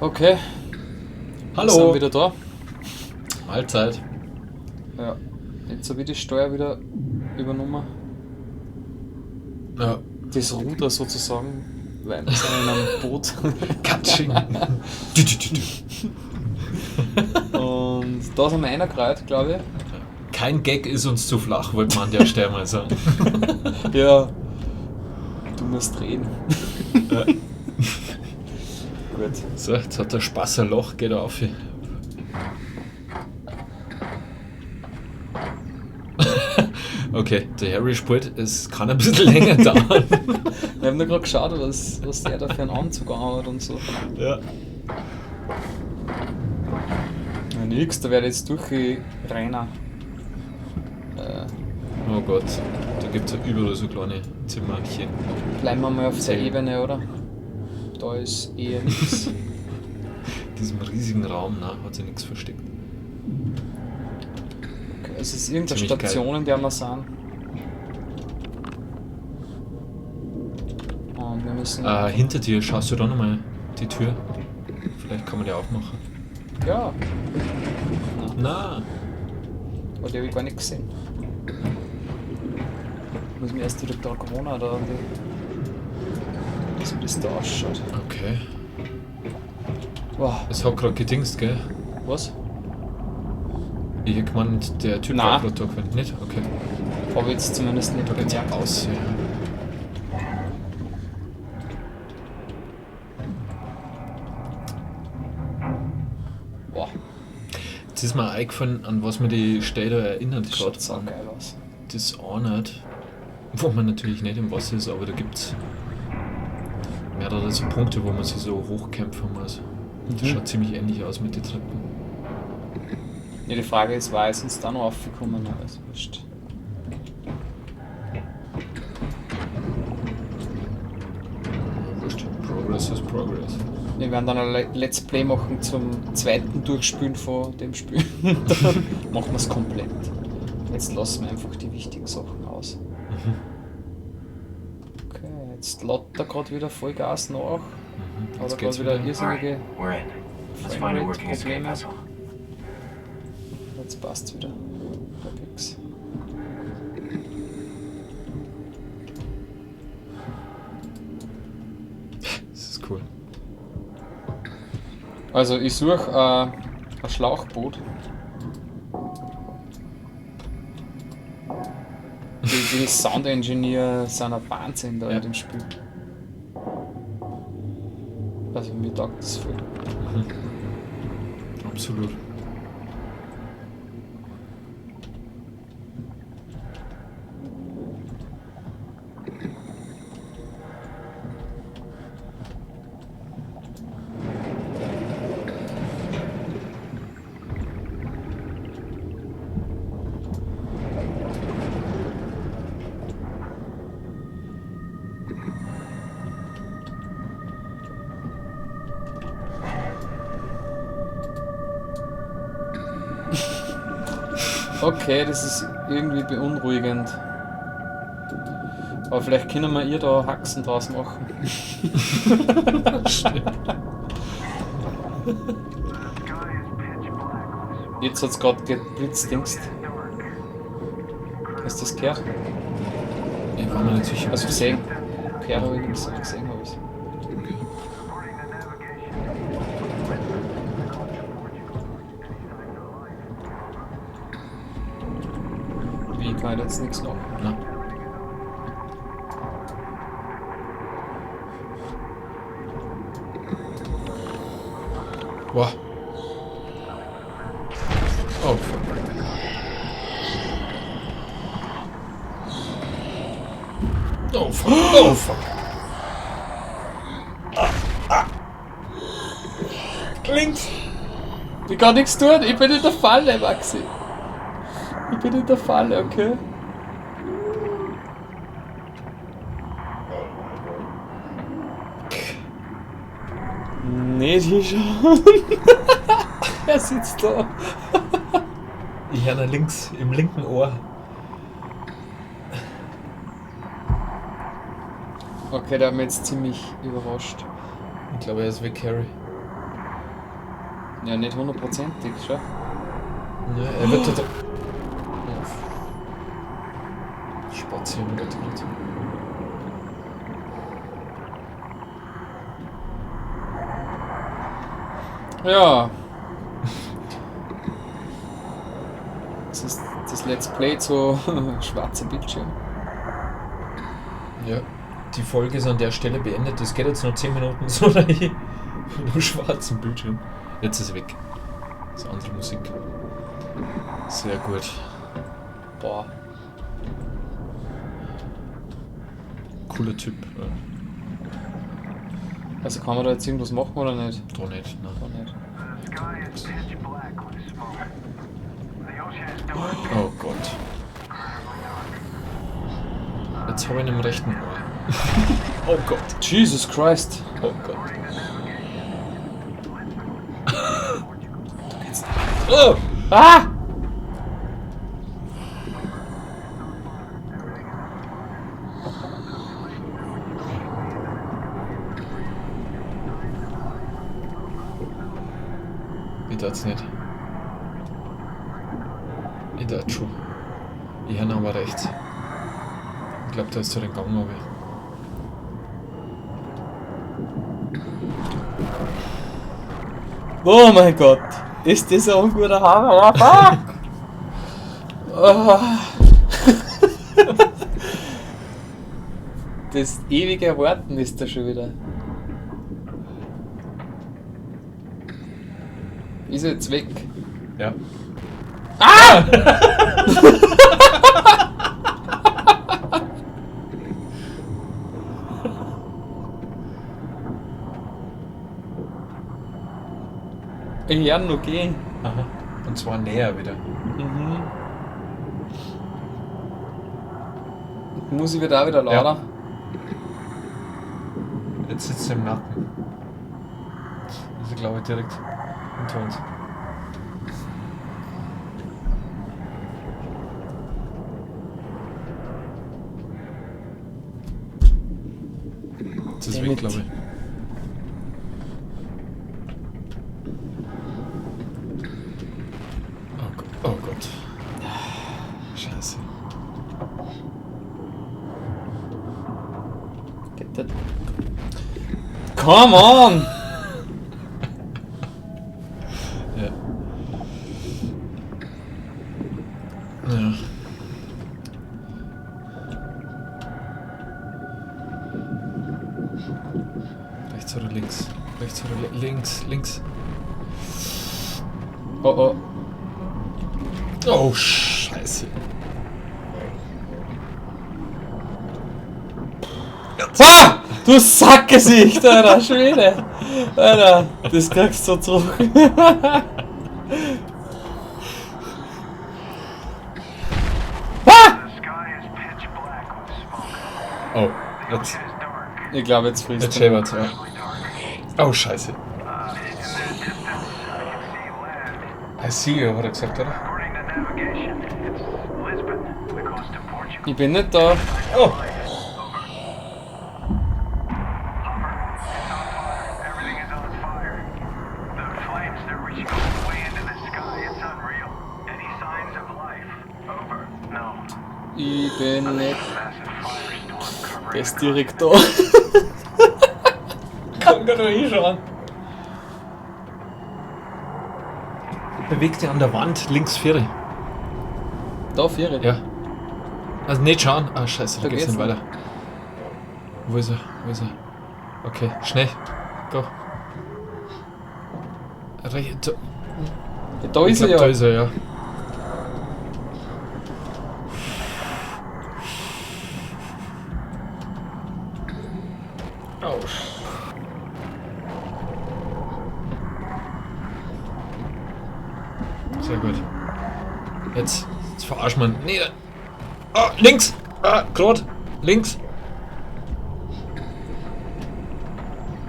Okay, wir Hallo! sind wieder da. Mahlzeit. Ja, jetzt habe ich die Steuer wieder übernommen. Ja, Das Ruder sozusagen, weil wir sind in einem Boot. Katsching. Und da sind wir reingereiht, glaube Kein Gag ist uns zu flach, wollte man an der Stelle mal sagen. ich. Ja, du musst reden. Ja. Gut. So, jetzt hat der Spaß ein Loch, geht auf. Okay, der Harry spielt, es kann ein bisschen länger dauern. Wir haben nur gerade geschaut, was der da für einen Anzug anhat und so. Ja. Ja, nix, da werde ich jetzt durchrennen. Oh Gott, da gibt es ja überall so kleine Zimmerchen. Bleiben wir mal auf der Zählen. Ebene, oder? Da ist eher nichts. In diesem riesigen Raum, na, hat sich nichts versteckt. Okay, es ist irgendeine Ziemlich geil. Station, in der wir sind. Und wir müssen. Hinter dir, schaust du da nochmal die Tür? Vielleicht kann man die aufmachen. Ja. Nein, Na, aber die habe ich gar nicht gesehen. Muss mir erst wieder da gewohnen, da an die. Wie das da ausschaut. okay. Wow. Es hat gerade gedingst, gell? Was? Ich hab gemeint, der Typ Nein. war gerade da gewesen. Nicht? Okay. Habe ich jetzt zumindest nicht Da geht's bemerkt. aus. Ja. Boah, Jetzt ist mir eingefallen, an was mir die Stelle erinnert das schaut gerade. so geil aus. Das Ornat, wo man natürlich nicht im Wasser ist, aber da gibt's mehrere so Punkte, wo man sich so hochkämpfen muss. Das schaut ziemlich ähnlich aus mit den Treppen. Ja, die Frage ist, war es uns da noch aufgekommen? Aber ist wurscht. Wurscht. Progress is progress. Wir werden dann ein Let's Play machen zum zweiten Durchspielen von dem Spiel. Dann machen wir es komplett. Jetzt lassen wir einfach die wichtigen Sachen aus. Okay, jetzt lädt er gerade wieder Vollgas nach. Hat er Jetzt gerade geht's wieder wieder. irrsinnige We're in. Let's find a working escape Probleme. vessel. Jetzt passt wieder. Halbwegs. Das ist cool. Also ich suche ein Schlauchboot. Die Sound Engineer sind ein Wahnsinn da Ja. in dem Spiel. Also mir taugt das voll. Absolut. Okay, das ist irgendwie beunruhigend. Aber vielleicht können wir ihr da Haxen draus machen. Jetzt hat es gerade geblitzdingst. Hast du das gehört? Ich war mir nicht sicher. Also gesehen. Gehört habe ich nichts, aber gesehen habe ich es. Wie kann ich jetzt nichts machen? Na. Boah. Oh, fuck. Oh, fuck. Oh, fuck. Links! Ich kann nichts tun, ich bin in der Falle, Maxi. Ich bin in der Falle, okay? Nee, die schon. Er sitzt da. Ich höre nach links, im linken Ohr. Okay, der hat mich jetzt ziemlich überrascht. Ich glaube, er ist weg, Harry. Ja, nicht hundertprozentig, schon. Ja, er wird da... Spazieren wird nicht. Ja. Das ist das Let's Play zu schwarzer Bildschirm. Ja, die Folge ist an der Stelle beendet. Das geht jetzt noch 10 Minuten so dahin. Nur schwarzen Bildschirm. Jetzt ist es weg. Das ist andere Musik. Sehr gut. Boah. Cooler Typ. Ja. Also kann man da jetzt irgendwas machen oder nicht? Doch nicht, nein. Doch nicht. Oh Gott. Jetzt habe ich ihn im rechten Ohr. Oh Gott. Jesus Christ. Oh Gott. Oh! Ah! Ich darf's nicht. Ich darf schon. Ich habe aber rechts. Ich glaube, da ist so den Gang runter. Oh mein Gott. Ist das ein unguter Hammer? Fuck! Oh. Das ewige Warten ist da schon wieder. Ist er jetzt weg? Ja. Ah! Ich höre noch gehen. Aha. Und zwar näher wieder. Mhm. Muss ich wieder auch wieder lauter? Ja. Jetzt sitzt er im Nacken. Das ist, glaube ich, direkt unter uns. Jetzt ist weg, glaube ich. Oh Gott. Scheiße. Get that. Come on! Ja. Ja. Rechts oder links? Rechts oder links? Links. Oh oh. Oh, Scheiße. Ah! Du Sackgesicht, Alter, Schwede! Alter, das kriegst du zurück. Ah! Oh, jetzt. Ich glaube, jetzt frisst Jetzt er. schäbert's, ja. Oh, Scheiße. I see you, hat er gesagt, oder? Ich bin nicht da. Oh! Ich bin nicht. Der ist direkt da. Kann gar nicht hinschauen. Bewegt dich an der Wand, links 4. Da, Viere. Ja. Also nicht schauen. Ah, scheiße, da Da geht's geht's nicht weiter. Wo ist er? Wo ist er? Okay, schnell. Go. Da, Da ist er ja. Da ist er, ja. Oh. Sehr gut. Jetzt verarscht man. Nee. Ah, links! Ah, Claude! Links!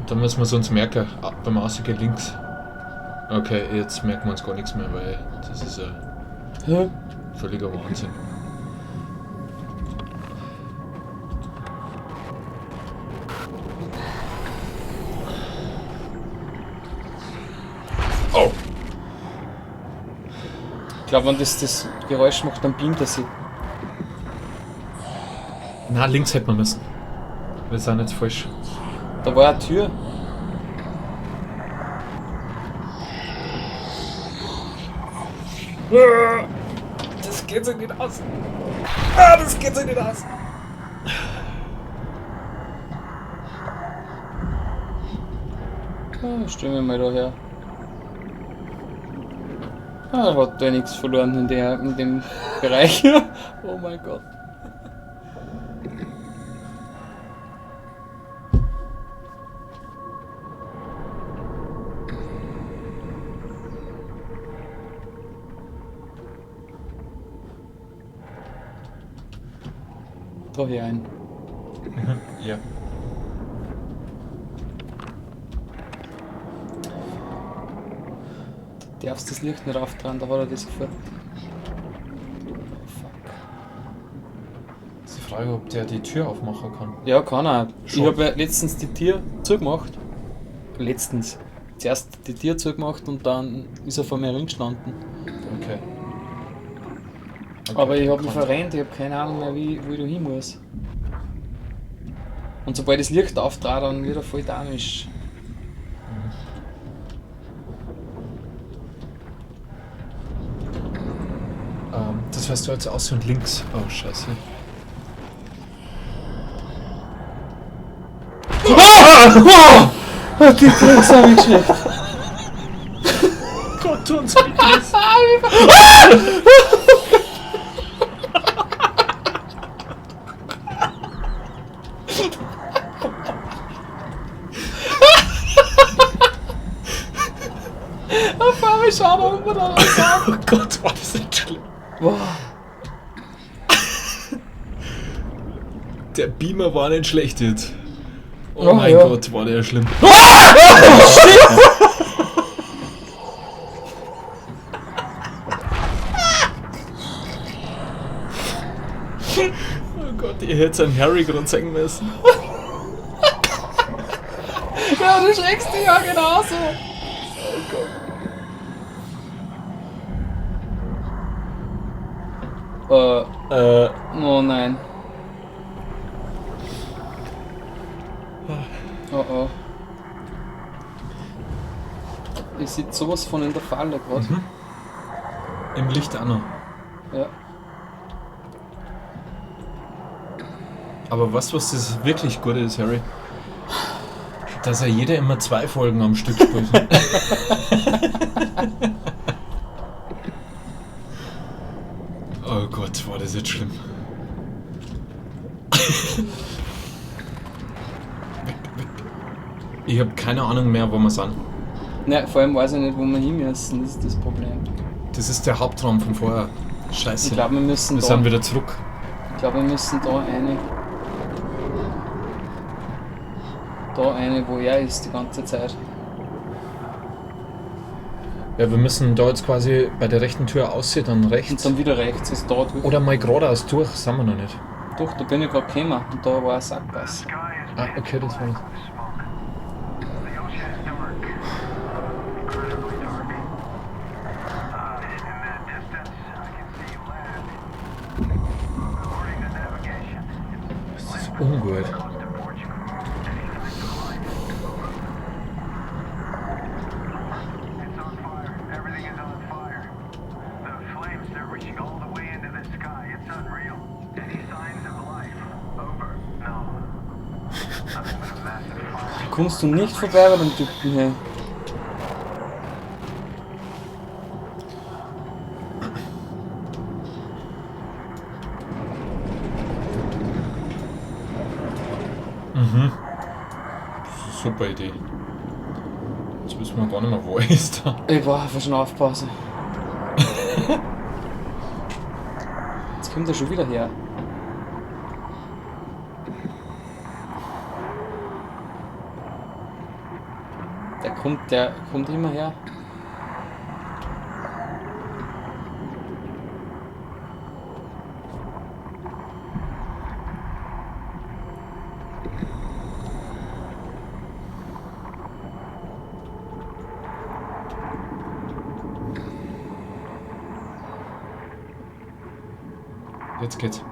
Da müssen wir es uns merken. Ah, beim Ausgehen links. Okay, jetzt merken wir uns gar nichts mehr, weil das ist ein völliger Wahnsinn. Oh! glaube, wenn das Geräusch macht, dann beamt er sich. Na, links hätte man müssen. Wir sind jetzt falsch. Da war eine Tür. Das geht so nicht aus. Das geht so nicht aus. Stellen wir mal da her. Er hat da nichts verloren in dem Bereich. Oh mein Gott. Da hier ein. Ja. Du darfst das Licht nicht auftragen, da hat er das sofort. Fuck. Ist die Frage, ob der die Tür aufmachen kann. Ja, kann er. Schon. Ich habe ja letztens die Tür zugemacht. Zuerst die Tür zugemacht und dann ist er vor mir gestanden. Okay. Aber ich habe mich verrennt, ich habe keine Ahnung mehr, wie ich da hin muss. Und sobald das Licht auftrat, dann wird er voll damisch. Das heißt, du jetzt aus und links. Oh, scheiße. Die Tricks habe ich geschickt. Gott, tu uns bitte das. Auf einmal schauen wir, ob wir da was sagen. Oh Gott, war das nicht schlimm. Boah. Der Beamer war nicht schlecht jetzt. Oh, Oh, mein ja. Gott, war der schlimm. Oh Gott, ihr hättet einen Harry gerade sagen müssen. Ja, du schreckst dich ja genauso. Oh Gott. Oh nein. Oh oh. Ich sitze sowas von in der Falle gerade. Im Licht auch noch. Ja. Aber was das wirklich Gute ist, Harry? Dass er jeder immer 2 Folgen am Stück spielt. Oh Gott, war das jetzt schlimm. Weg, weg. Ich habe keine Ahnung mehr, wo wir sind. Ne, vor allem weiß ich nicht, wo wir hin müssen, das ist das Problem. Das ist der Hauptraum von vorher. Scheiße. Ich glaube, wir müssen wir da. sind wieder zurück. Ich glaube, wir müssen da eine. Da eine, wo er ist die ganze Zeit. Ja, wir müssen da jetzt quasi bei der rechten Tür aussehen, dann rechts. Und dann wieder rechts ist da durch. Oder mal geradeaus durch, sind wir noch nicht. Doch, da bin ich gerade gekommen und da war ein Sackgasse. Ah, okay, das war das. Das ist ungut. Kommst du nicht vorbei bei dem Typen hier? Mhm. Super Idee. Jetzt wissen wir gar nicht mehr, wo er ist da. Ich war auf Schnaufpause. Jetzt kommt er schon wieder her. Der kommt immer her. Jetzt geht's.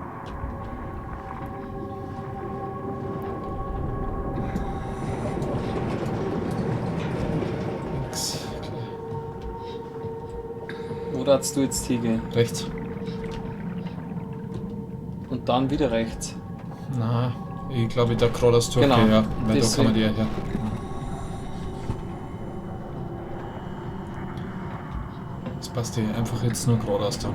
Links. Wo darfst du jetzt hingehen? Rechts. Und dann wieder rechts. Na, ich glaube, da geradeaus durch. Genau. Ja, weil da Das kann man die ja her. Das passt dir einfach jetzt nur geradeaus dann.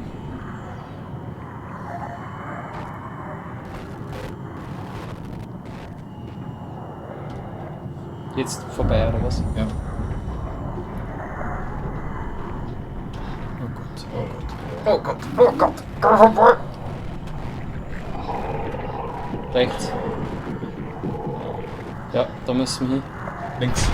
Jetzt vorbei, oder was? Ja. Oh Gott, oh Gott. Oh Gott, oh Gott. Geh vorbei! Rechts. Ja, da müssen wir hin. Links.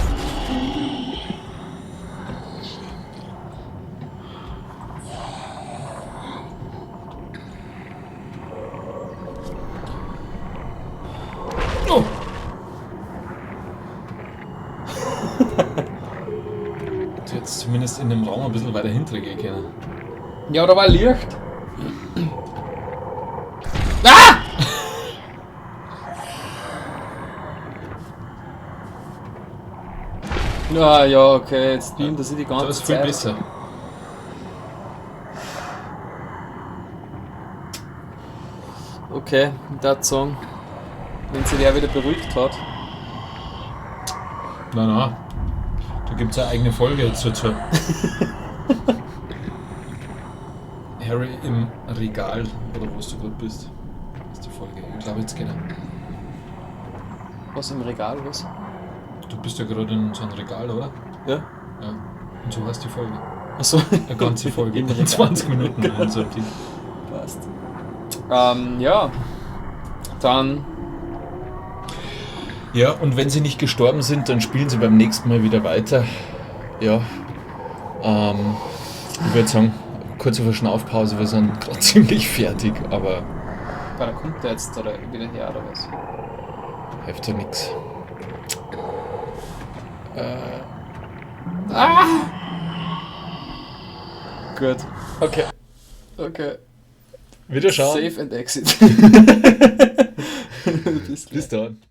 Oh! Jetzt zumindest in dem Raum ein bisschen weiter hinten gehen können. Ja, da war Licht. Ah! Ah, ja, okay, jetzt beamt er sich die ganze Das ist viel Zeit. besser. Okay, ich würde sagen, wenn sich der wieder beruhigt hat. Nein. Da gibt es eine eigene Folge dazu. Harry im Regal, oder wo du gerade bist. Das ist die Folge. Ich glaube jetzt genau. Was im Regal, was? Du bist ja gerade in so einem Regal, oder? Ja. Ja. Und so heißt die Folge. Achso. Eine ganze Folge. Im In Regal. 20 Minuten. Also die. Passt. Ja. Dann. Ja, und wenn sie nicht gestorben sind, dann spielen sie beim nächsten Mal wieder weiter. Ja. Ich würde sagen, kurze Verschnaufpause, wir sind gerade ziemlich fertig, aber Da kommt der jetzt oder wieder her, oder was? hilft ja nichts. Gut. Okay. Wieder schauen. Save and exit. Bis gleich. Bis dann.